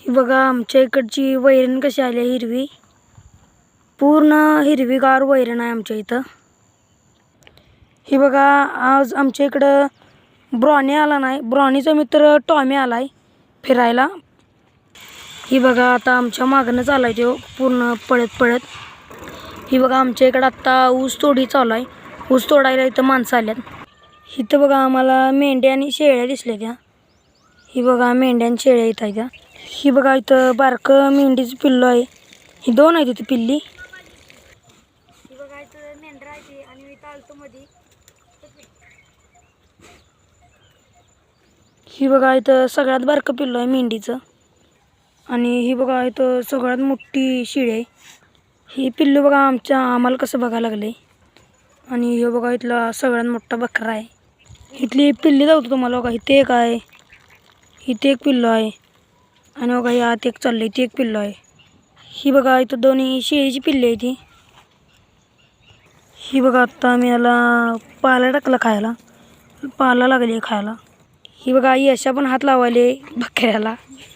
ही बघा आमच्या इकडची वैरण कशी आली आहे, हिरवी, पूर्ण हिरवीगार वैरण आहे आमच्या इथं. ही बघा आज आमच्या इकडं ब्रॉनी आला नाही, ब्रॉनीचा मित्र टॉमी आलाय फिरायला. ही बघा आता आमच्या मागणंच आलाय तो पूर्ण पळत पळत. ही बघा आमच्या इकडं आत्ता ऊस तोडी चालू आहे. ऊस तोडायला इथं माणसं आल्यात. इथं बघा आम्हाला मेंढ्या आणि शेळ्या दिसल्या त्या. ही बघा मेंढ्या आणि शेळ्या इथं आहे त्या. ही बघा इथं बारकं मेंढीचं पिल्लू आहे. ही 2 आहेत इथं पिल्ली. ही बघा इथं मेंढरा आहे आणि इथं आलतो मध्ये. ही बघा इथं सगळ्यात बारकं पिल्लू आहे मेंढीचं. आणि ही बघा इथं सगळ्यात मोठी शेळी आहे. ही पिल्लू बघा आम्हाला कसं बघायला लागले. आणि हे बघा इथला सगळ्यात मोठा बकरा आहे. इथली पिल्ली जाऊतो तुम्हाला बघा. इथे एक आहे, इथे एक पिल्लू आहे आणि बघा यात एक चाललंय, इथे एक पिल्लू आहे. ही बघा इथं दोन्ही शेळीची पिल्ली आहे ती. ही बघा आत्ता आम्ही याला पाला टाकला खायला, पाला लागले खायला. ही बघा यशा पण हात लावायले बकऱ्याला.